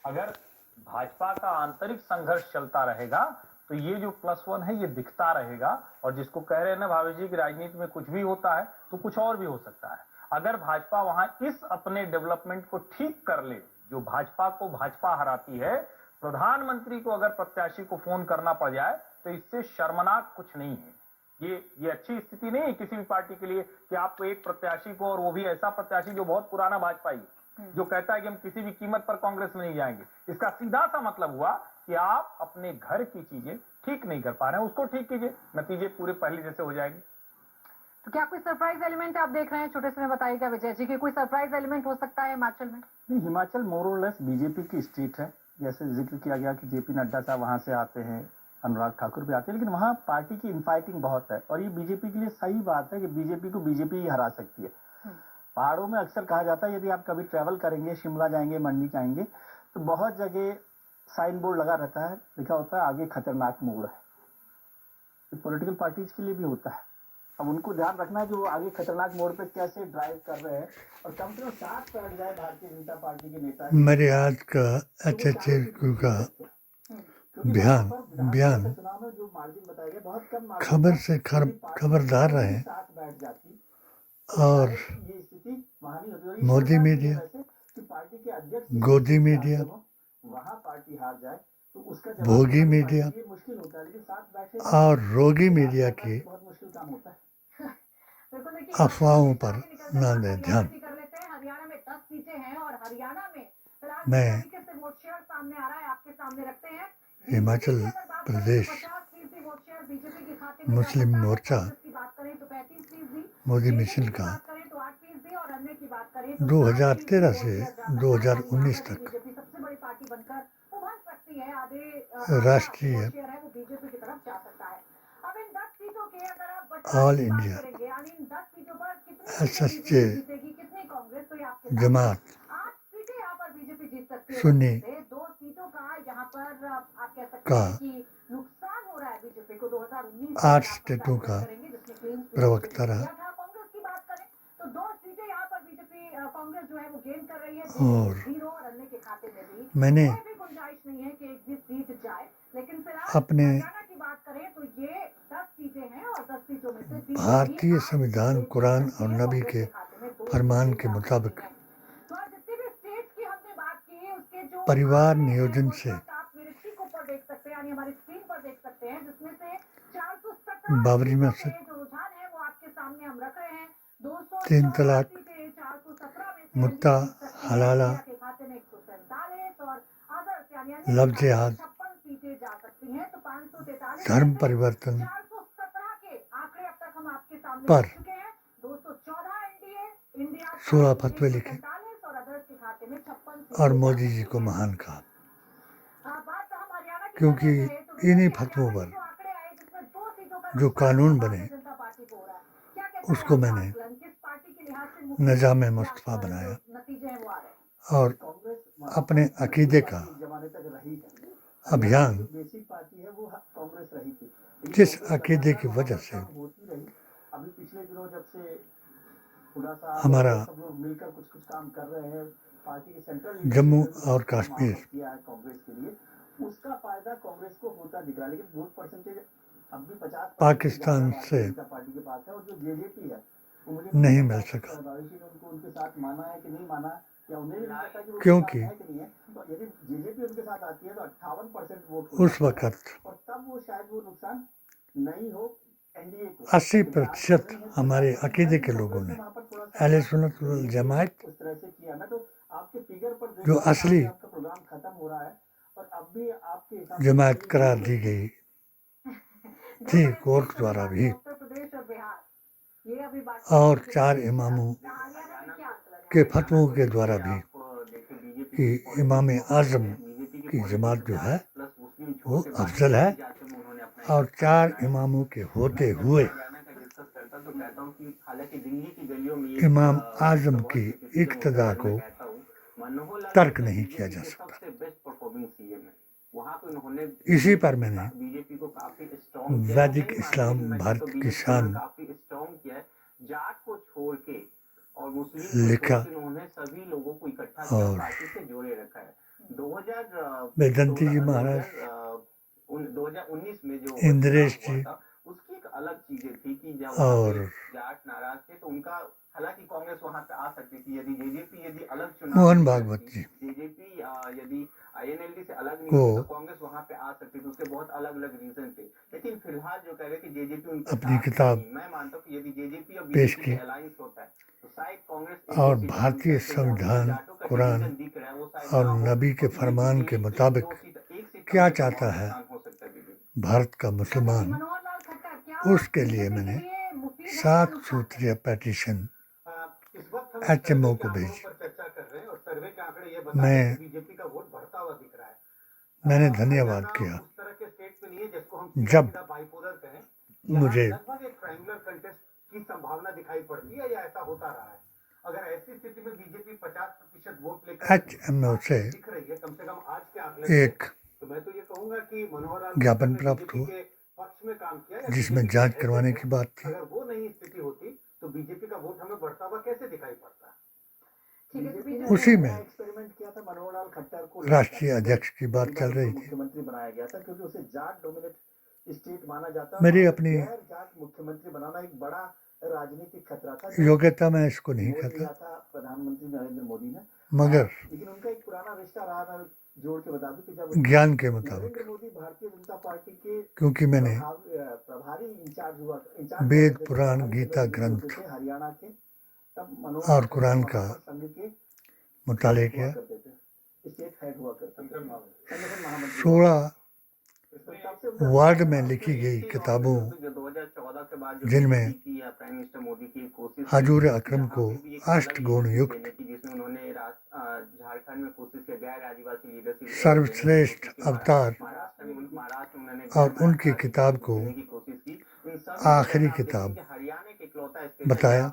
अगर भाजपा का आंतरिक संघर्ष चलता रहेगा तो ये जो +1 है ये दिखता रहेगा, और जिसको कह रहे हैं ना भावेश जी की राजनीति में कुछ भी होता है तो कुछ और भी हो सकता है। अगर भाजपा वहां इस अपने डेवलपमेंट को ठीक कर ले, जो भाजपा को भाजपा हराती है, प्रधानमंत्री को अगर प्रत्याशी को फोन करना पड़ जाए तो इससे शर्मनाक कुछ नहीं है। ये अच्छी स्थिति नहीं है किसी भी पार्टी के लिए कि आपको एक प्रत्याशी को, और वो भी ऐसा प्रत्याशी जो बहुत पुराना भाजपाई है, जो कहता है कि हम किसी भी कीमत पर कांग्रेस में नहीं जाएंगे। इसका सीधा सा मतलब हुआ कि आप अपने घर की चीजें ठीक नहीं कर पा रहे हैं, उसको ठीक कीजिए, नतीजे पूरे पहले जैसे हो जाएंगे। तो क्या कोई सरप्राइज एलिमेंट आप देख रहे हैं? छोटे से में बताइएगा विजय जी कि कोई सरप्राइज एलिमेंट हो सकता है हिमाचल में? नहीं, हिमाचल मोर और लेस बीजेपी की स्टेट है। जैसे जिक्र किया गया कि जेपी नड्डा साहब वहां से आते हैं, अनुराग ठाकुर भी आते हैं, लेकिन वहाँ पार्टी की इनफाइटिंग बहुत है, और ये बीजेपी के लिए सही बात है कि बीजेपी को बीजेपी ही हरा सकती है। पहाड़ों में अक्सर कहा जाता है यदि आप कभी ट्रैवल करेंगे, शिमला जाएंगे, मंडी जाएंगे, तो बहुत जगह साइन बोर्ड लगा रहता है, लिखा होता है आगे खतरनाक मोड़ है। पॉलिटिकल पार्टीज के लिए भी होता है। अब उनको ध्यान रखना है कि वो आगे खतरनाक मोड़ पे कैसे ड्राइव कर रहे हैं, और कम से कम साथ बैठ जाए भारतीय जनता पार्टी के नेता। मेरे आज का HHQ का बयान खबर से खबरदार रहे, और मोदी मीडिया, गोदी मीडिया, भोगी मीडिया और रोगी मीडिया की अफवाहों पर न दें ध्यान। मैं हिमाचल प्रदेश मुस्लिम मोर्चा मोदी मिशन का 2013 से 2019 तक राष्ट्रीय ऑल इंडिया SSJ जमात सुन्नी का 8 स्टेटों का प्रवक्ता रहा, और मैंने अपने भारतीय संविधान, कुरान और नबी के फरमान के मुताबिक परिवार नियोजन से बाबरी मस्जिद, 3 तलाक, मुत्ता हलाला, लव जिहाद, धर्म परिवर्तन पर 16 फतवे लिखे और मोदी जी को महान कहा, क्योंकि इन्हीं फतवों पर जो कानून बने उसको मैंने निज़ाम मुस्तफ़ा बनाया, और अपने अकीदे का अभियान जिस अकीदे की वजह से हमारा जम्मू और कश्मीर पाकिस्तान से नहीं मिल सका, क्योंकि उस वक़्त 80% हमारे अकीदे के लोगों ने अहले सुन्नत वल जमात, जो असली जमात करार दी गई थी कोर्ट द्वारा भी, और 4 इमामों के फतवों के द्वारा भी, कि इमाम आज़म की जमात जो है वो अफजल है, और 4 इमामों के होते हुए इमाम आज़म की इक्तदा को तर्क नहीं किया जा सकता। इसी पर मैंने वैदिक इस्लाम भारत की शान लिखा, और वेदंती जी महाराज, 2019 में जो इंद्रेश हुआ जी था, उसकी एक अलग चीजें थी कि जब और जाट नाराज थे तो उनका, हालांकि कांग्रेस वहां पे आ सकती थी यदि जेजेपी यदि अलग मोहन चुनाव भागवत जी जेजेपी यदि आईएनएलडी से अलग नहीं को होती तो कांग्रेस वहां पे आ सकती थी, उसके बहुत अलग अलग रीजन थे। लेकिन फिलहाल जो कह रहे कि जेजेपी उनके अपनी साथ किताब नहीं, मैं मानता हूँ कि यदि जेजेपी और पेश बीजेपी की का अलायंस होता है तो शायद कांग्रेस और एक सीट भारतीय संविधान, कुरान और नबी के फरमान के मुताबिक क्या चाहता है भारत का मुसलमान, मनोहर लाल खट्टर क्या उसके लिए बीजेपी के मैंने लिए मुफीद है 7 या नुकसान? सूत्रीय पेटिशन इस वक्त हम HMO सर्वे को के आंकड़ों भेजी। पर चर्चा कर रहे हैं और सर्वे के आंकड़े ये बता रहे मैं हैं कि बीजेपी का वोट बढ़ता हुआ दिख रहा है। मैंने धन्यवाद हरियाणा किया उस तरह के स्टेट पे नहीं है जिसको हम जब सीधा बाइपोलर कहें, मुझे लगभग एक ट्रायंगुलर कंटेस्ट की संभावना दिखाई पड़ती है या ऐसा होता रहा है। अगर ऐसी स्थिति में बीजेपी 50% वोट लेकर HMO से दिख रही है, कम से कम आज के आंकड़े से, एक तो मैं तो ये कहूंगा कि मनोहर लाल ज्ञापन खट्टर ने प्राप्त बीजेपी हुआ के पक्ष में काम किया या जिसमें बीजेपी जांच के करवाने हित की में। बात थी। अगर वो नहीं स्थिति होती तो बीजेपी का वोट हमें बढ़ता हुआ कैसे दिखाई पड़ता? ठीक है, बीजेपी ने उसी में एक्सपेरिमेंट किया था मनोहर लाल खट्टर को राष्ट्रीय अध्यक्ष की बात चल रही थी। मुख्यमंत्री बनाया गया था क्योंकि उसे जाट डोमिनेट स्टेट माना जाता है। मेरी और अपनी गैर जाट मुख्यमंत्री बनाना एक बड़ा राजनीतिक खतरा था। योग्यता मैं इसको नहीं मोड़ कहता, लिया था प्रधानमंत्री नरेंद्र मोदी ने, मगर लेकिन उनका एक पुराना रिश्ता रहा था। जोड़ के बता दूं कि जब ज्ञान के मुताबिक, नरेंद्र मोदी भारतीय जनता पार्टी के क्योंकि मैंने प्रभारी इंचार्ज हुआ, वेद, पुराण, गीता ग्रंथ हरियाणा के, तब और कुरान का संघ के मुताले किया। स्टेट हेड हुआ करते थे, संगठन महामंत्री 16 तब से उनका वार्ड में लिखी गई किताबों जिनमें हजूर अकरम को अष्टगुण युक्त झारखंड में कोशिश किया गैर आदिवासी लीडरशिप सर्वश्रेष्ठ अवतार और उनकी किताब को आखिरी किताब बताया।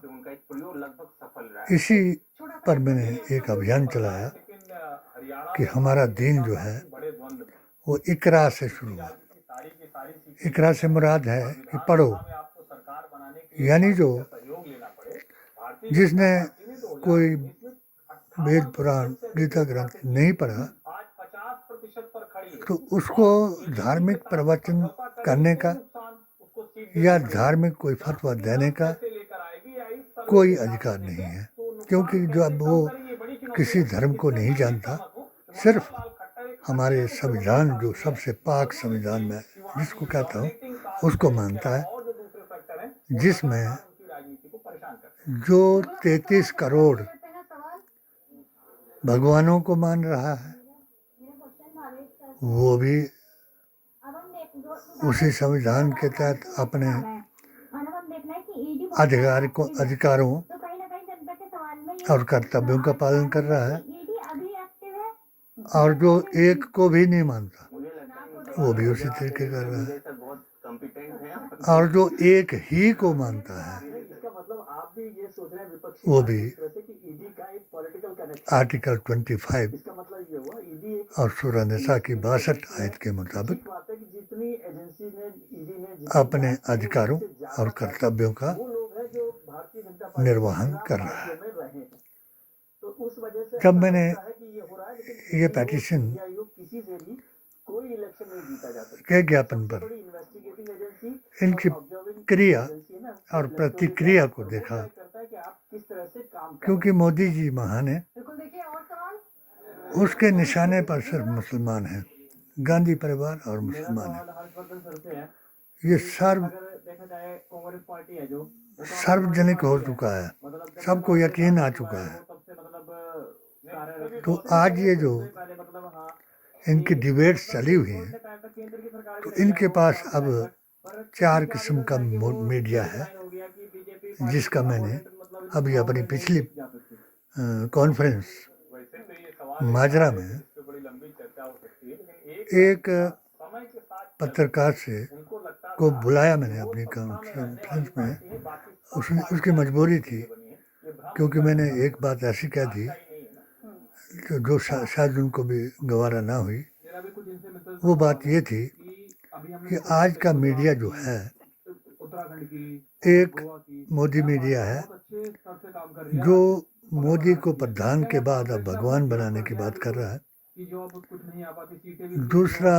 इसी पर मैंने एक अभियान चलाया कि हमारा दिन जो है वो इकरा से शुरू हुआ। इकरा से मुराद है कि पढ़ो, यानी जो जिसने कोई वेद, पुराण, गीता ग्रंथ नहीं पढ़ा तो उसको धार्मिक प्रवचन करने का या धार्मिक कोई फतवा देने का कोई अधिकार नहीं है, क्योंकि जब वो किसी धर्म को नहीं जानता, सिर्फ हमारे संविधान जो सबसे पाक संविधान में जिसको कहता हूँ उसको मानता है, जिसमें जो 33 करोड़ भगवानों को मान रहा है वो भी उसी संविधान के तहत अपने अधिकारों और कर्तव्यों का पालन कर रहा है। और जो एक को भी नहीं मानता वो भी उसी तरीके कर रहा है, और जो एक ही को मानता है वो भी आर्टिकल 25 और सूरह निसा की 62 आयत के मुताबिक अपने अधिकारों और कर्तव्यों का निर्वहन कर रहा है। जब मैंने ये पेटिशन के ज्ञापन पर इनकी क्रिया और प्रतिक्रिया को देखा, क्योंकि मोदी जी महान है, बिल्कुल देखिए और सवाल उसके निशाने पर सिर्फ मुसलमान हैं, गांधी परिवार और मुसलमान हैं। ये सार्वजनिक हो चुका है, सबको यकीन आ चुका है। तो आज ये जो इनकी डिबेट्स चली हुई हैं, तो इनके पास अब 4 किस्म का मीडिया है, जिसका मैंने अभी अपनी पिछली कॉन्फ्रेंस माजरा में एक पत्रकार से को बुलाया मैंने अपनी कॉन्फ्रेंस में। उसकी मजबूरी थी, क्योंकि मैंने एक बात ऐसी कह दी जो शायद उनको भी गवारा ना हुई। वो बात ये थी कि आज का मीडिया जो है एक मोदी मीडिया है, जो मोदी को प्रधान के बाद अब भगवान बनाने की बात कर रहा है। कि जो अब कुछ नहीं आ पाती सीटें भी दूसरा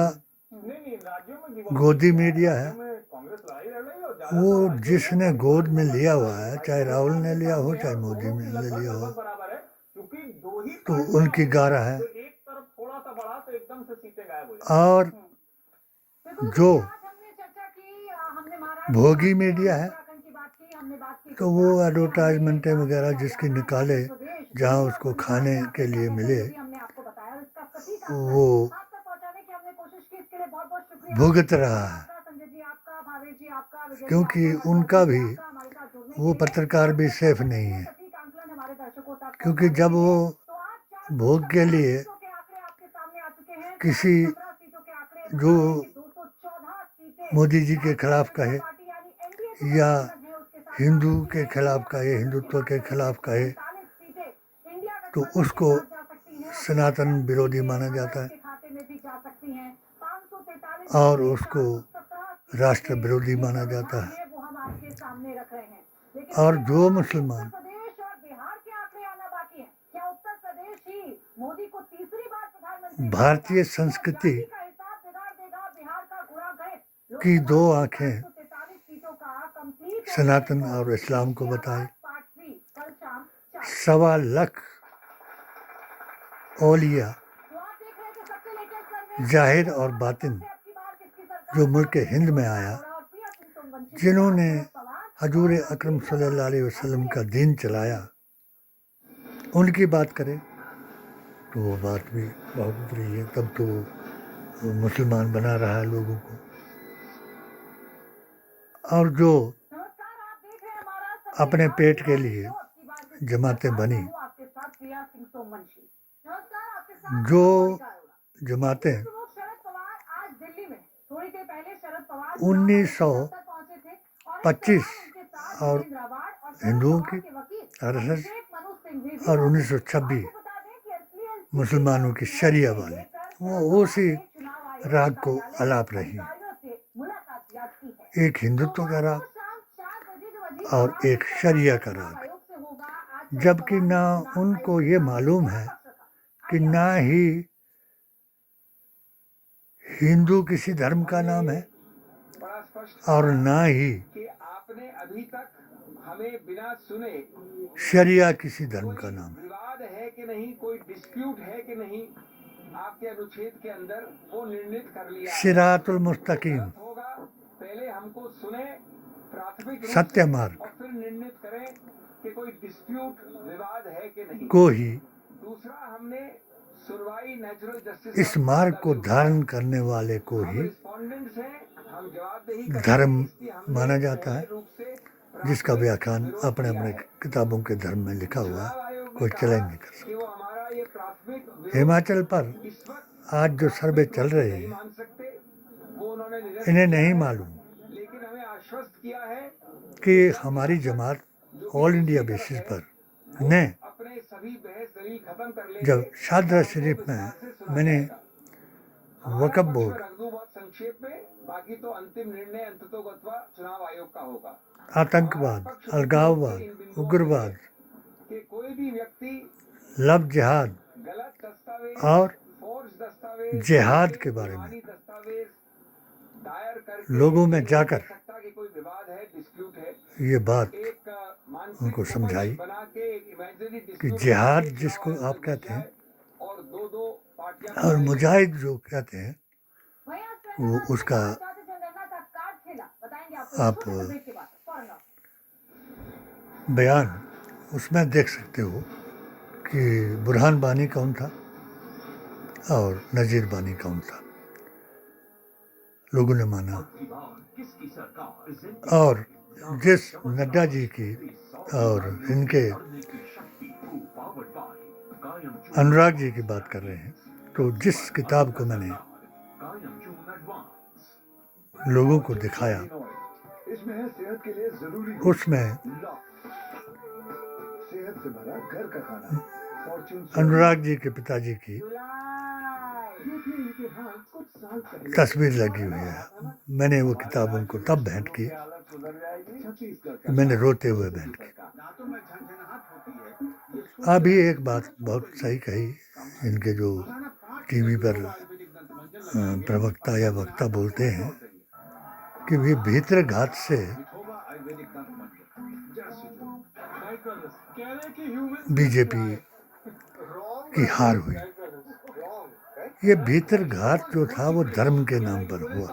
नहीं राज्यों में गोदी मीडिया है, कांग्रेस लड़ाई लड़ रही है और ज्यादा वो जिसने गोद में लिया हुआ है, चाहे राहुल ने लिया हो चाहे मोदी ने लिया हो, बराबर है क्योंकि दो ही तो उनकी गारा है। तो एक तरफ थोड़ा सा बढ़ा तो एकदम से सीटें गायब हो जाएंगी। और बिल्कुल, जो आज हमने चर्चा की, हमने महाराष्ट्र भोगी की बात की, मीडिया है, उत्तराखंड की बात की, हमने बात की तो वो गुजरात की, एडवर्टाइजमेंटें हमने वगैरह बात की जिसकी हरियाणा, निकाले मध्य प्रदेश, जहाँ दिल्ली और उसको पंजाब खाने में के आपके लिए क्या मिले, कहना है, जो भी हमने आपको बताया और इसका सटीक आंकड़ा वो आप तक पहुंचाने की हमने कोशिश की। इसके लिए बहुत बहुत शुक्रिया भुगत रहा है। आपका, संजय जी आपका, भावेश जी आपका, विजय जी क्योंकि आपका, उनका हर्षवर्धन जी भी आपका हमारे साथ जुड़ने वो के लिए। पत्रकार भी और सेफ सटीक नहीं है, सटीक आंकलन हमारे दर्शकों तक क्योंकि पहुंचाने जब के वो लिए। तो आज 417 भोग के लिए सीटों के आंकड़े आपके सामने आ चुके हैं। किसी 417 सीटों के आंकड़े बता जो रहे हैं कि 214 सीटें मोदी जी के भारतीय खिलाफ जनता कहे पार्टी यानी एनडीए जो या गठबंधन है उसके साथ हिंदू जा सकती के है। खिलाफ इंडिया कहे, गठबंधन की हिंदुत्व बात के करें खिलाफ तो कहे, 147 सीटें इंडिया तो गठबंधन के उसको साथ जा सकती हैं और सनातन 55 विरोधी सीटें माना कांग्रेस जाता है के खाते में भी जा सकती हैं। 543 और में उसको 417 सीटों राष्ट्र के विरोधी ये माना जो जाता रुझान है। है वो हम आपके सामने रख रहे हैं। लेकिन और इसके जो बाद मुसलमान उत्तर प्रदेश और बिहार के आंकड़े आना बाकी हैं। क्या उत्तर प्रदेश ही मोदी को तीसरी बार प्रधानमंत्री भारतीय बनाएगा? संस्कृति क्या जाति का हिसाब बिगाड़ देगा बिहार का घोड़ा गए? की लोकसभा दो की आंखें 543 सीटों का कंप्लीट सनातन और इस्लाम को बताई। पार्ट 3 कल शाम 4। 1.25 औलिया तो आप देख रहे थे सबसे लेटेस्ट सर्वे जाहिर और बातिन से अब की बार किसकी सरकार जो मुल्क हिंद में आया, और प्रिया सिंह सोमवंशी के जिन्होंने साथ शरद पवार हजूर और अकरम अजीत सल्लल्लाहु अलैहि पवार वसल्लम अपने का दीन चलाया, उनकी बात करें तो वो बात भी बहुत बुरी है। तब तो वो मुसलमान बना रहा है लोगों को। और जो नमस्कार, आप देख रहे हैं हमारा सबसे अपने खास पेट के दिवाली लिए शो। अब की बार किसकी जमातें सरकार? बनी, मैं हूं आपके साथ प्रिया सिंह सोमवंशी। नमस्कार, आपके साथ जो मोनिका अरोड़ा। जमातें बीजेपी प्रमुख शरद पवार आज दिल्ली में थोड़ी देर पहले शरद पवार 1925 पहुंचे थे और इस दौरान उनके साथ और देवेंद्र आवाड़ और शरद हिंदुओं पवार की के वकील RSS अभिषेक मनु सिंघवी भी और मौजूद थे। 1926 आपको बता दें कि असली मुसलमानों की शरिया वाली, वो उसी चुनाव आयोग राग को कार्यालय में अलाप रही, अधिकारियों से मुलाकात याद की है। एक हिंदुत्व का राग शाम 4 बजे जो अजीत और पवार एक के शरिया का चुनाव राग, आयोग से होगा, आज शरद जबकि पवार ना ने चुनाव उनको आयोग ये के मालूम सामने है क्या पक्ष रखा? कि आइए ना ही हिंदू किसी धर्म का नाम है बड़ा स्पष्ट और ना ही कि आपने अभी तक हमें बिना सुने शरिया किसी धर्म का कोई नाम है। विवाद है कि नहीं, कोई डिस्प्यूट है कि नहीं, आपके अनुच्छेद के अंदर वो निर्णित कर लिया है। सिरातुल मुस्तकीम, गलत होगा, पहले हमको सुने प्राथमिक रूप सत्य से मार्ग और फिर निर्णित करें कि कोई डिस्प्यूट विवाद है कि नहीं। को ही दूसरा, हमने सुनवाई नेचुरल जस्टिस इस मार्ग को धारण करने वाले को ही रिस्पोंडेंट्स हैं, हम जवाबदेही करेंगे। धर्म इसलिए हमने माना जाता है, पहले रूप से जिसका प्राथमिक व्याख्यान विरोध अपने किया अपने है। किताबों के धर्म में लिखा हुआ चुनाव है, आयोग ने कोई कहा चैलेंज नहीं कर कि वो हमारा ये प्राथमिक सकता। विरोध हिमाचल पर इस वक्त आज जो सर्वे चल रहे नहीं हैं, मान सकते, वो उन्होंने निरस्त इन्हें किया नहीं है। मालूम लेकिन हमें आश्वस्त किया है कि हमारी जमात ऑल इंडिया बेसिस पर ने अपने सभी बहस दलील खत्म कर लेंगे। जब शादरा शरीफ में मैंने वक्फ बोर्ड, रख दूं बहुत संक्षेप में, बाकी तो अंतिम निर्णय अंततोगत्वा चुनाव आयोग का होगा। आतंकवाद, अलगाववाद, उग्रवाद, कि कोई भी व्यक्ति लव जिहाद गलत दस्तावेज और फोर्स दस्तावेज जिहाद के बारे में बेईमानी दस्तावेज दायर करके लोगों में ये नहीं जाकर कह सकता कि कोई विवाद है, डिस्प्यूट है। ये बात एक मानसिक उनको समझाई बना के एक इमेजिनरी कि डिस्प्यूट जिहाद बना के जिसको चुनाव आप आयोग में कहते हैं घुस जाए और दो पार्टियां और बनाई मुजाहिद जो कहते हैं, वहीं आज वो प्रियंका उसका गांधी ने जनगणना का कार्ड खेला। बताएंगे आपको आप छोटे से ब्रेक के बाद। फौरन लौट। बयान उसमें देख सकते हो कि बुरहान बानी कौन था और नज़ीर बानी कौन था। लोगों ने माना और जिस नड्डा जी की और इनके अनुराग जी की बात कर रहे हैं, तो जिस किताब को मैंने लोगों को दिखाया इसमें है सेहत के लिए जरूरी उसमें सेहत से भरा घर का खाना फॉर्च्यून अनुराग जी के पिताजी की इतिहास कुछ साल पहले तस्वीर लगी हुई है। मैंने वो किताब उनको तब भेंट की, छत्तीसगढ़ मैंने रोते हुए भेंट की। दांतों में झनझनाहट होती है। ये अभी एक बात बहुत सही कही इनके जो टीवी पर प्रवक्ता या वक्ता बोलते हैं कि वे भीतर घात से बीजेपी की हार हुई। ये भीतर घात जो था वो धर्म के नाम पर हुआ।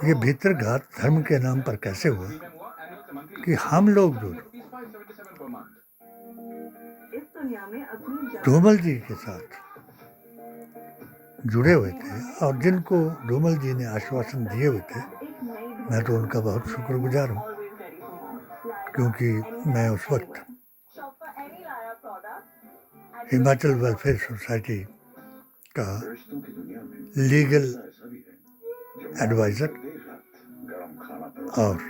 ये भीतर घात धर्म के नाम पर कैसे हुआ कि हम लोग जो धूमल जी के साथ जुड़े हुए थे और जिनको धूमल जी ने आश्वासन दिए हुए थे, मैं तो उनका बहुत शुक्रगुजार हूँ, क्योंकि मैं उस वक्त हिमाचल वेलफेयर सोसाइटी का लीगल एडवाइज़र और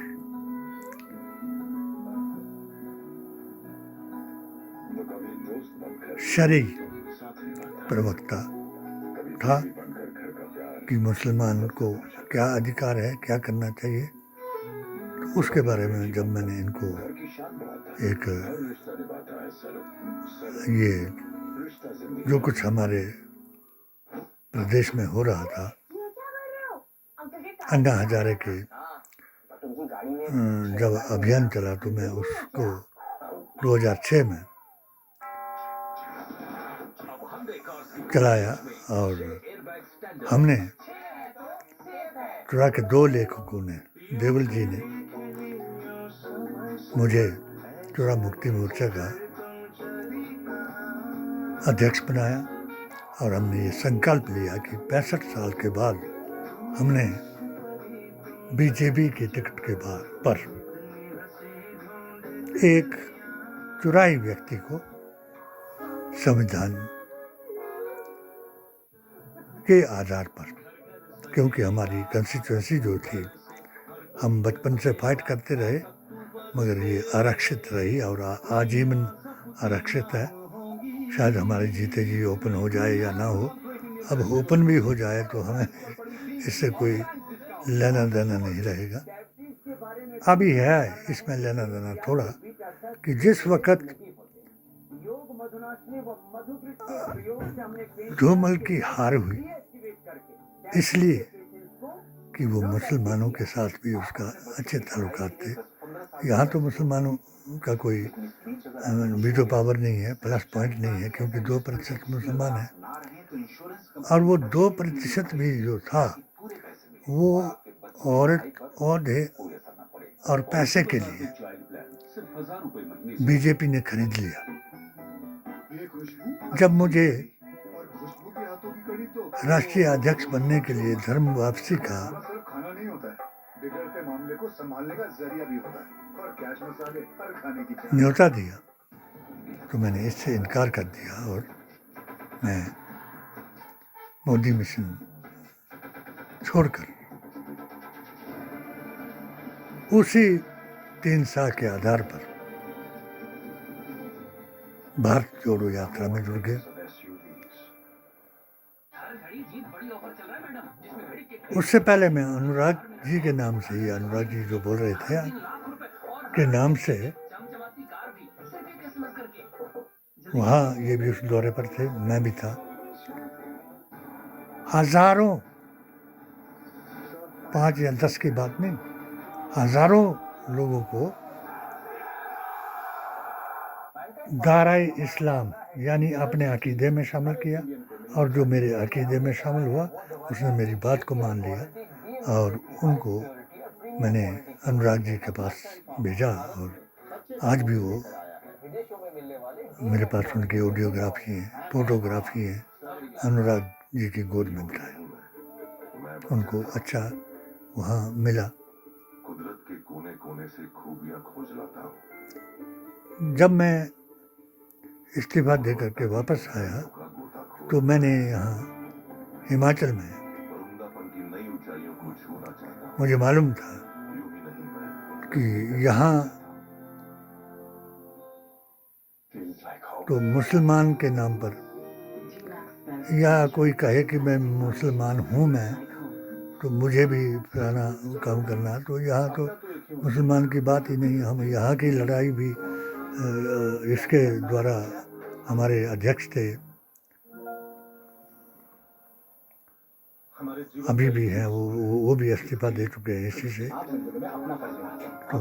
शरई प्रवक्ता था कि मुसलमान को क्या अधिकार है, क्या करना चाहिए। तो उसके बारे में जब मैंने इनको एक ये जो कुछ हमारे प्रदेश में हो रहा था, अन्ना हजारे के जब अभियान चला तो मैं उसको 2006 में चलाया और हमने चुरा के 2 लेखकों ने, देवल जी ने मुझे चुरा मुक्ति मोर्चा का अध्यक्ष बनाया और हमने ये संकल्प लिया कि 65 साल के बाद हमने बीजेपी के टिकट के पर एक चुराई व्यक्ति को संविधान के आधार पर, क्योंकि हमारी कंस्टिट्यूंसी जो थी, हम बचपन से फाइट करते रहे मगर ये आरक्षित रही और आजीवन आरक्षित है। शायद हमारे जीते जी ओपन हो जाए या ना हो, अब ओपन भी हो जाए तो हमें इससे कोई लेना देना नहीं रहेगा। अभी है इसमें लेना देना थोड़ा कि जिस वक़्त धूमल की हार हुई इसलिए कि वो मुसलमानों के साथ भी उसका अच्छे ताल्लुकात थे। यहाँ तो मुसलमानों का कोई वीटो पावर नहीं है, प्लस पॉइंट नहीं है, क्योंकि 2% मुसलमान हैं और वो 2% भी जो था वो औरत औहदे और पैसे के लिए बीजेपी ने खरीद लिया। जब मुझे राष्ट्रीय अध्यक्ष बनने के लिए धर्म वापसी का खाना नहीं होता है, बिगड़ते मामले को संभालने का जरिया भी होता है और कैश मसाले हर खाने की न्योता दिया तो मैंने इससे इनकार कर दिया और मैं मोदी मिशन छोड़कर उसी 3 साल के आधार पर भारत जोड़ो यात्रा में जुड़ गए। उससे पहले मैं अनुराग जी के नाम से ही, अनुराग जी जो बोल रहे थे के नाम से वहाँ ये भी उस दौरे पर थे, मैं भी था। हजारों, 5 या 10 की बात नहीं, हजारों लोगों को दाराए इस्लाम यानी अपने अकीदे में शामिल किया और जो मेरे अकीदे में शामिल हुआ उसने मेरी बात को मान लिया और उनको मैंने अनुराग जी के पास भेजा और आज भी वो मेरे पास उनकी ऑडियोग्राफी है, फोटोग्राफी है, अनुराग जी की गोद में बिठाए। उनको अच्छा वहाँ मिला। कुदरत के कोने कोने से खूबियां खोज लाता हूँ। जब मैं इस्तीफा दे करके वापस आया तो मैंने यहाँ हिमाचल में मुझे मालूम था कि यहाँ तो मुसलमान के नाम पर या कोई कहे कि मैं मुसलमान हूँ मैं तो मुझे भी फलाना काम करना, तो यहाँ तो मुसलमान की बात ही नहीं। हम यहाँ की लड़ाई भी इसके द्वारा हमारे अध्यक्ष थे, अभी भी हैं, वो भी इस्तीफा दे चुके हैं इसी से। तो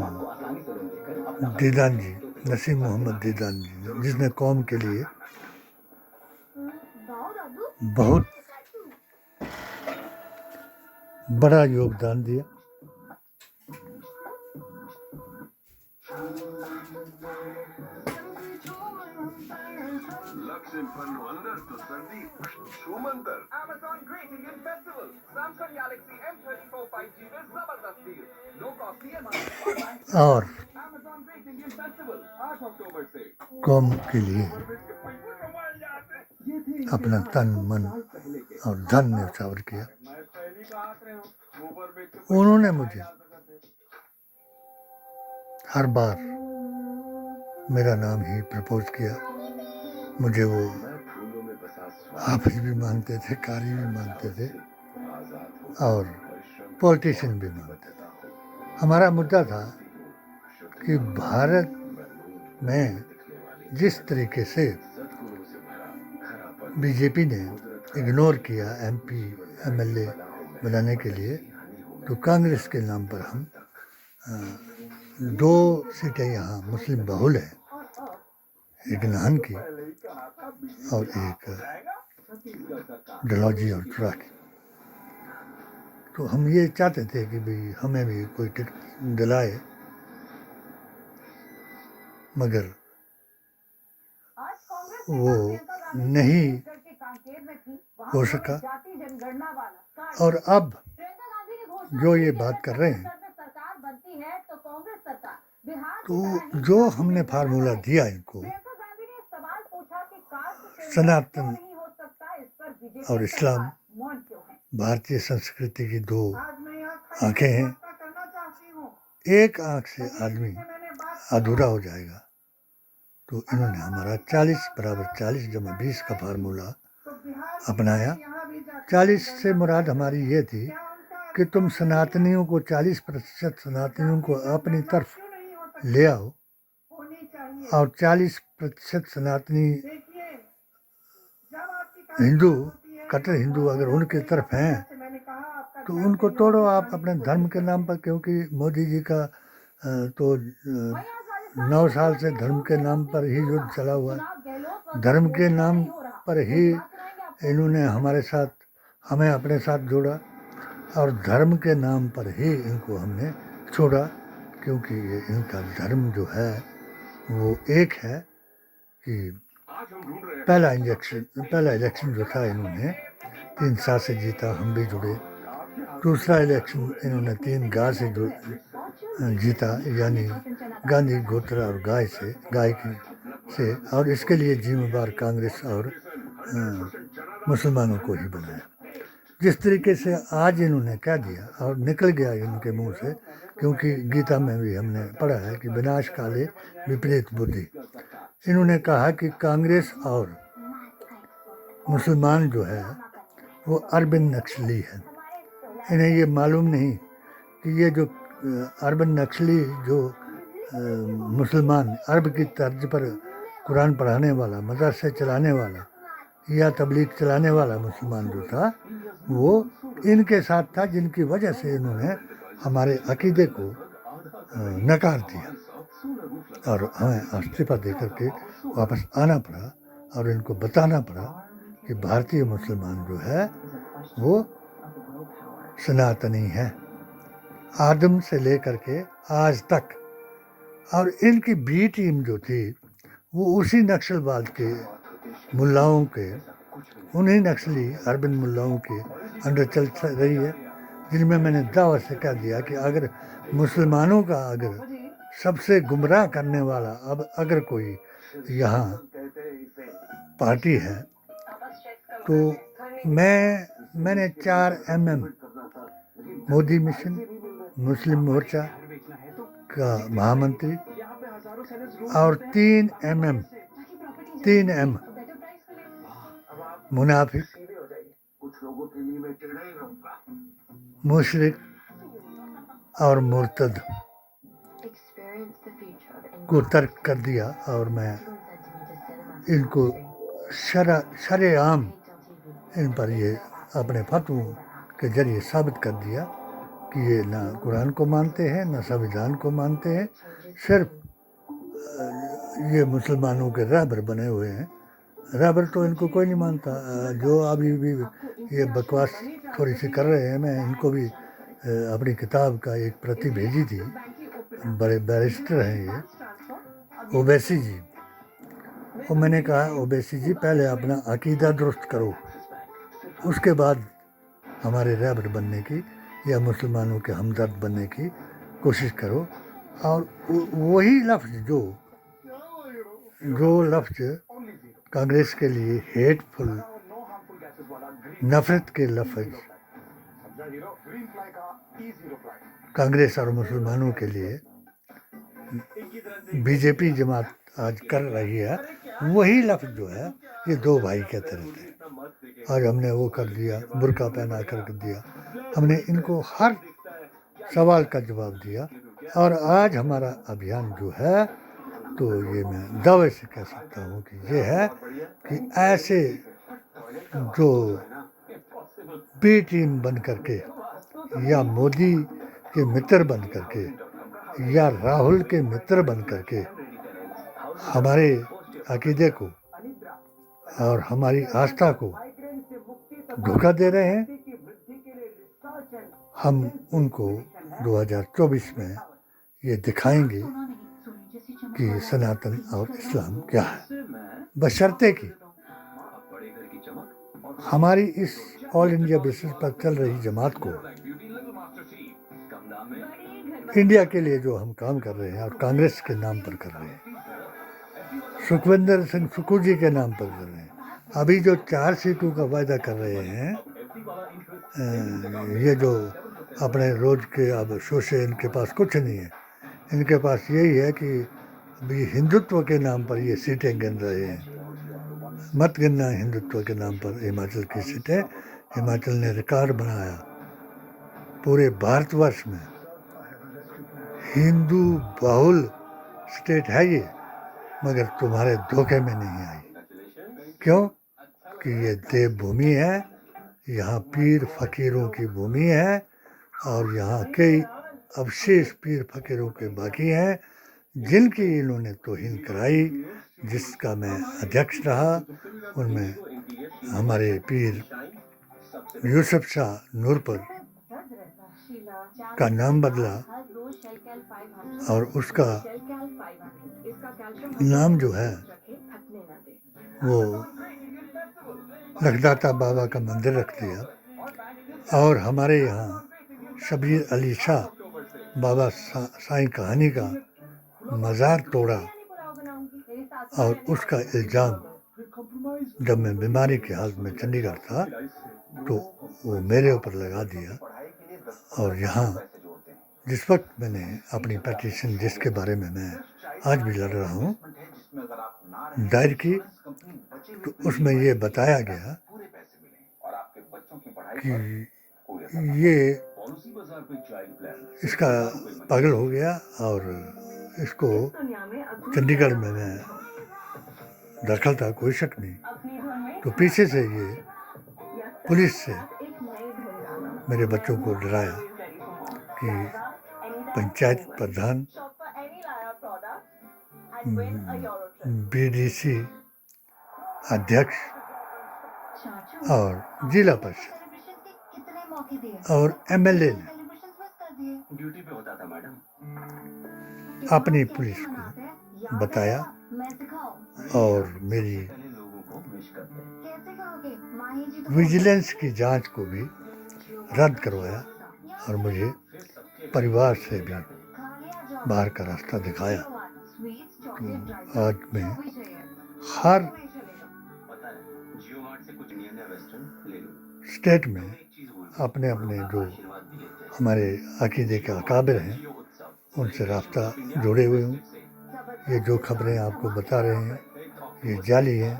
दीदान जी, नसीम मोहम्मद दीदान जी, जिसने कौम के लिए बहुत बड़ा योगदान दिया। Amazon Great Indian Festival. Samsung Galaxy M34 5G with जबरदस्त deal. No cost EMI. और Amazon Great Indian Festival 8 अक्टूबर से। कौम के लिए अपना तन मन और धन न्यौछावर किया। उन्होंने मुझे हर बार मेरा नाम ही प्रपोज किया। मुझे वो हाफिज भी मानते थे, कारी भी मानते थे और पॉलिटिशियन भी मानते थे। हमारा मुद्दा था कि भारत में जिस तरीके से बीजेपी ने इग्नोर किया एमपी एमएलए बनाने के लिए, तो कांग्रेस के नाम पर हम 2 सीटें यहाँ मुस्लिम बहुल है, एक नाहन की और एक डलहौजी और चुरा की। तो हम ये चाहते थे कि भाई हमें भी कोई टिकट दिलाए, मगर वो नहीं हो सका। और अब जो ये बात कर रहे हैं, तो जो हमने फार्मूला दिया इनको, सनातन और इस्लाम, भारतीय संस्कृति की 2 आंखें हैं, एक आंख से आदमी अधूरा हो जाएगा। तो इन्होंने हमारा 40 बराबर 40 जमा 20 का फार्मूला अपनाया। 40 से मुराद हमारी ये थी कि तुम सनातनियों को 40% सनातनियों को अपनी तरफ ले आओ और 40% सनातनी हिंदू, कट्टर हिंदू अगर उनके तरफ हैं तो उनको तोड़ो आप अपने धर्म के नाम पर, क्योंकि मोदी जी का तो 9 साल से धर्म के नाम पर ही युद्ध चला हुआ है। धर्म के नाम पर ही इन्होंने हमें अपने साथ जोड़ा और धर्म के नाम पर ही इनको हमने छोड़ा, क्योंकि ये इनका धर्म जो है वो एक है कि पहला इलेक्शन जो था इन्होंने 3 साल से जीता, हम भी जुड़े। दूसरा इलेक्शन इन्होंने 3 गाय से जीता, यानी गांधी, गोत्रा और गाय से, और इसके लिए जिम्मेदार कांग्रेस और मुसलमानों को ही बनाया। जिस तरीके से आज इन्होंने कह दिया और निकल गया इनके मुंह से, क्योंकि गीता में भी हमने पढ़ा है कि विनाश काले विपरीत बुद्धि। इन्होंने कहा कि कांग्रेस और मुसलमान जो है वो अर्बन नक्सली है। इन्हें ये मालूम नहीं कि ये जो अर्बन नक्सली जो मुसलमान अरब की तर्ज पर कुरान पढ़ाने वाला, मदरसे चलाने वाला या तबलीग चलाने वाला मुसलमान जो था, वो इनके साथ था, जिनकी वजह से इन्होंने हमारे अकीदे को नकार दिया और हमें इस्तीफा दे करके वापस आना पड़ा और इनको बताना पड़ा कि भारतीय मुसलमान जो है वो सनातनी है, आदम से लेकर के आज तक। और इनकी बी टीम जो थी वो उसी नक्सलवाद के मुल्लाओं के, उन्हीं नक्सली अर्बन मुल्लाओं के अंडर चल रही है, जिनमें मैंने दावा से कह दिया कि अगर मुसलमानों का अगर सबसे गुमराह करने वाला अब अगर कोई यहाँ पार्टी है तो मैंने 4 MM मोदी मिशन, मुस्लिम मोर्चा का महामंत्री और 3 M मुनाफिक, मुशरिक और मुर्तद को तर्क कर दिया और मैं इनको शरेआम इन पर ये अपने फतवों के जरिए साबित कर दिया कि ये ना कुरान को मानते हैं ना संविधान को मानते हैं, सिर्फ ये मुसलमानों के रहबर बने हुए हैं। रहबर तो इनको कोई नहीं मानता। जो अभी भी ये बकवास थोड़ी सी कर रहे हैं, मैं इनको भी अपनी किताब का एक प्रति भेजी थी। बड़े बैरिस्टर हैं ये ओवैसी जी। और मैंने कहा ओवैसी जी पहले अपना अकीदा दुरुस्त करो, उसके बाद हमारे रहबर बनने की या मुसलमानों के हमदर्द बनने की कोशिश करो। और वही लफ्ज़ जो लफ्ज़ कांग्रेस के लिए हेटफुल, नफरत के लफ्ज़ कांग्रेस और मुसलमानों के लिए बीजेपी जमात आज कर रही है, वही लफ्ज़ जो है ये दो भाई कहते रहते हैं। आज हमने वो कर दिया, बुर्का पहना कर दिया, हमने इनको हर सवाल का जवाब दिया। और आज हमारा अभियान जो है, तो ये मैं दावे से कह सकता हूँ कि ये है कि ऐसे जो बी टीम बन करके या मोदी के मित्र बन करके या राहुल के मित्र बन करके हमारे अकीदे को और हमारी आस्था को धोखा दे रहे हैं, हम उनको 2024 में ये दिखाएंगे कि सनातन और इस्लाम क्या है। बशर्ते कि हमारी इस ऑल इंडिया बेसिस पर चल रही जमात को इंडिया के लिए जो हम काम कर रहे हैं और कांग्रेस के नाम पर कर रहे हैं, सुखविंदर सिंह सुक्खू जी के नाम पर कर रहे हैं, अभी जो 4 सीटों का वायदा कर रहे हैं, ये जो अपने रोज के अब शोशे, इनके पास कुछ नहीं है। इनके पास यही है कि अभी हिंदुत्व के नाम पर ये सीटें गिन रहे हैं। मत गिनना हिंदुत्व के नाम पर हिमाचल की सीटें। हिमाचल ने रिकॉर्ड बनाया पूरे भारतवर्ष में, हिंदू बहुल स्टेट है ये, मगर तुम्हारे धोखे में नहीं आई। क्यों? कि ये देवभूमि है, यहाँ पीर फकीरों की भूमि है और यहाँ कई अवशेष पीर फकीरों के बाकी हैं जिनकी इन्होंने तौहीन कराई, जिसका मैं अध्यक्ष रहा। उनमें हमारे पीर यूसुफ शाह नूरपुर का नाम बदला और उसका नाम जो है वो लखदाता बाबा का मंदिर रख दिया। और हमारे यहाँ शबीर अली शाह बाबा साईं कहानी का मज़ार तोड़ा और उसका इल्ज़ाम जब मैं बीमारी की हालत में चंडीगढ़ था तो वो मेरे ऊपर लगा दिया। और यहाँ जिस वक्त मैंने अपनी पटिशन, जिसके बारे में मैं आज भी लड़ रहा हूँ, दायर की, तो उसमें ये बताया गया कि ये इसका पागल हो गया और इसको चंडीगढ़ में मैं दाखिल था, कोई शक नहीं। तो पीछे से ये पुलिस से मेरे बच्चों को डराया कि पंचायत प्रधान, बीडीसी अध्यक्ष और जिला परिषद और एमएलए ने अपनी पुलिस को बताया और मेरी विजिलेंस की जांच को भी रद्द करवाया और मुझे परिवार से भी बाहर का रास्ता दिखाया। तो आज मैं हर स्टेट में अपने अपने जो हमारे अकीदे के अकाबिर हैं उनसे रास्ता जोड़े हुए हूँ। ये जो खबरें आपको बता रहे हैं ये जाली हैं,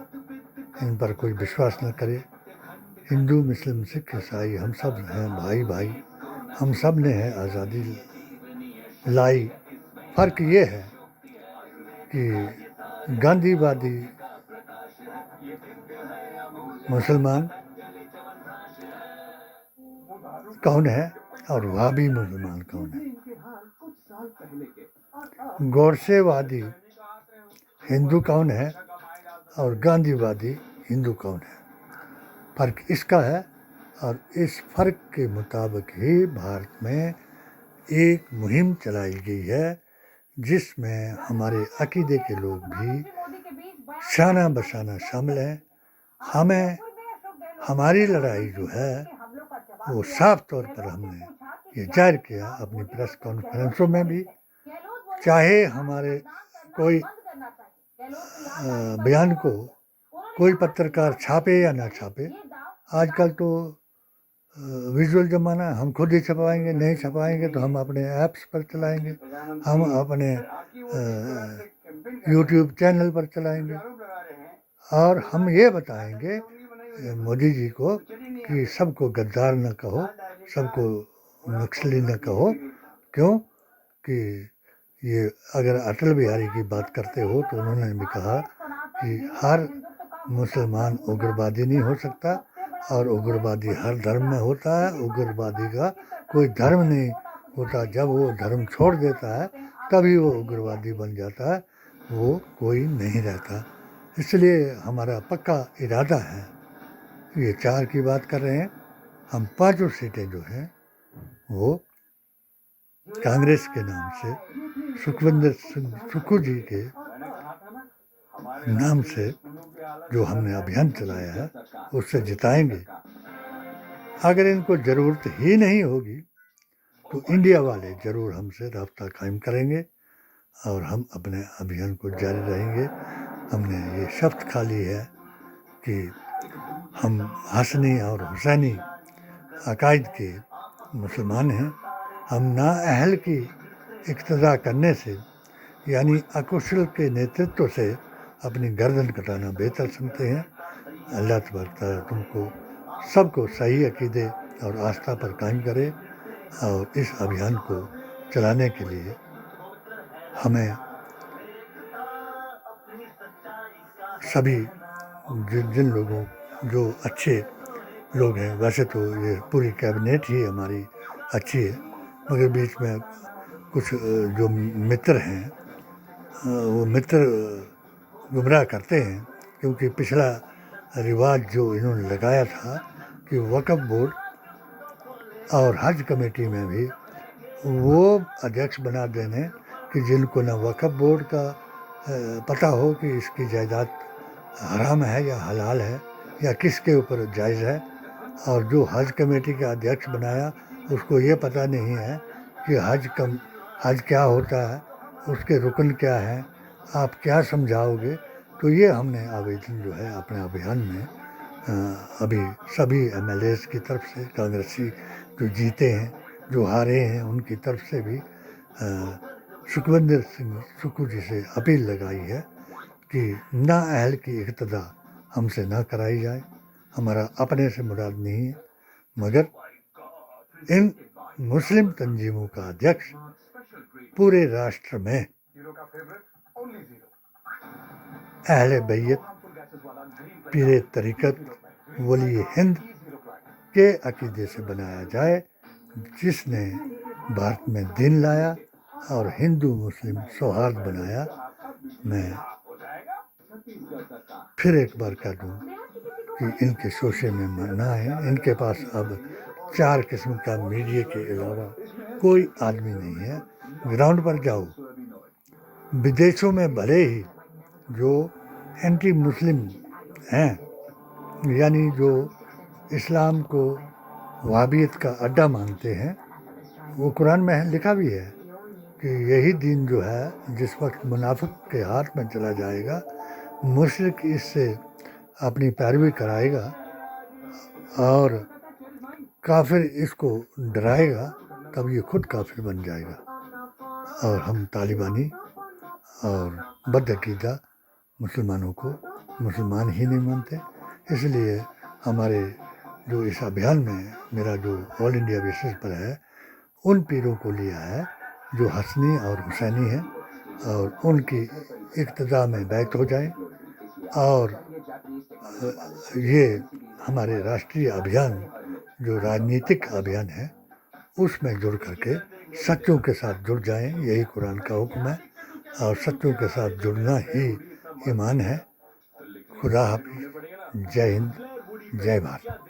इन पर कोई विश्वास न करे। हिंदू, मुस्लिम, सिख, ईसाई हम सब हैं भाई भाई, हम सब ने है आज़ादी लाई। फ़र्क ये है कि गांधीवादी मुसलमान कौन है और वहाबी मुसलमान कौन है, गोडसेवादी हिंदू कौन है और गांधीवादी हिंदू कौन है। फर्क इसका है और इस फर्क के मुताबिक ही भारत में एक मुहिम चलाई गई है जिसमें हमारे अकीदे के लोग भी शाना बशाना शामिल हैं। हमें हमारी लड़ाई जो है वो साफ तौर पर हमने ये जाहिर किया अपनी प्रेस कॉन्फ्रेंसों में भी, चाहे हमारे कोई बयान को कोई पत्रकार छापे या ना छापे। आजकल तो विजुअल ज़माना है, हम खुद ही छपवाएंगे, नहीं छपवाएंगे तो हम अपने ऐप्स पर चलाएंगे, हम अपने यूट्यूब चैनल पर चलाएंगे और हम ये बताएंगे मोदी जी को कि सबको गद्दार न कहो, सबको नक्सली न कहो। क्यों कि ये अगर अटल बिहारी की बात करते हो तो उन्होंने भी कहा कि हर मुसलमान उग्रवादी नहीं हो सकता और उग्रवादी हर धर्म में होता है। उग्रवादी का कोई धर्म नहीं होता, जब वो धर्म छोड़ देता है तभी वो उग्रवादी बन जाता है, वो कोई नहीं रहता। इसलिए हमारा पक्का इरादा है, ये 4 की बात कर रहे हैं, हम 5 सीटें जो हैं वो कांग्रेस के नाम से सुखविंदर सिंह सुक्खू जी के नाम से जो हमने अभियान चलाया है उससे जिताएंगे। अगर इनको ज़रूरत ही नहीं होगी तो इंडिया वाले ज़रूर हमसे राब्ता कायम करेंगे और हम अपने अभियान को जारी रहेंगे। हमने ये शर्त खा ली है कि हम हसनी और हुसैनी अकायद के मुसलमान हैं। हम नाअहल की इक्तदा करने से यानी अकुशल के नेतृत्व से अपनी गर्दन कटाना बेहतर समझते हैं। अल्लाह तबारक तआला तुमको सबको सही अकीदे और आस्था पर कायम करे और इस अभियान को चलाने के लिए हमें सभी जिन लोगों जो अच्छे लोग हैं, वैसे तो ये पूरी कैबिनेट ही हमारी अच्छी है, मगर बीच में कुछ जो मित्र हैं वो मित्र गुमराह करते हैं, क्योंकि पिछला रिवाज जो इन्होंने लगाया था कि वक्फ बोर्ड और हज कमेटी में भी वो अध्यक्ष बना देने कि जिनको ना वक्फ बोर्ड का पता हो कि इसकी जायदाद हराम है या हलाल है या किसके ऊपर जायज़ है, और जो हज कमेटी का अध्यक्ष बनाया उसको ये पता नहीं है कि हज क्या होता है, उसके रुकन क्या है, आप क्या समझाओगे। तो ये हमने आवेदन जो है अपने अभियान में अभी सभी MLAs की तरफ से, कांग्रेसी जो जीते हैं जो हारे हैं उनकी तरफ से भी सुखविंदर सिंह सुक्खू जी से अपील लगाई है कि नाअहल की इक्तदा हमसे ना कराई जाए। हमारा अपने से मुराद नहीं है, मगर इन मुस्लिम तंजीमों का अध्यक्ष पूरे राष्ट्र में अहले बैत पीरे तरीक़त वली हिंद के अकीदे से बनाया जाए, जिसने भारत में दिन लाया और हिंदू मुस्लिम सौहार्द बनाया। मैं फिर एक बार कह दूँ कि इनके शोशे में ना है, इनके पास अब 4 किस्म का मीडिया के अलावा कोई आदमी नहीं है। ग्राउंड पर जाओ, विदेशों में भले ही जो एंटी मुस्लिम हैं, यानी जो इस्लाम को वहाबियत का अड्डा मानते हैं, वो कुरान में लिखा भी है कि यही दीन जो है जिस वक्त मुनाफिक के हाथ में चला जाएगा, मुशरिक इससे अपनी पैरवी कराएगा और काफिर इसको डराएगा, तब ये खुद काफिर बन जाएगा। और हम तालिबानी और बदअकीदा मुसलमानों को मुसलमान ही नहीं मानते। इसलिए हमारे जो इस अभियान में मेरा जो ऑल इंडिया बेसिस पर है, उन पीरों को लिया है जो हसनी और हुसैनी हैं और उनकी इक़्तिदा में बैत हो जाएं और ये हमारे राष्ट्रीय अभियान जो राजनीतिक अभियान है उसमें जुड़ करके सच्चों के साथ जुड़ जाएं, यही कुरान का हुक्म है और सच्चों के साथ जुड़ना ही ईमान है। खुदा हाफिज़। जय हिंद, जय भारत।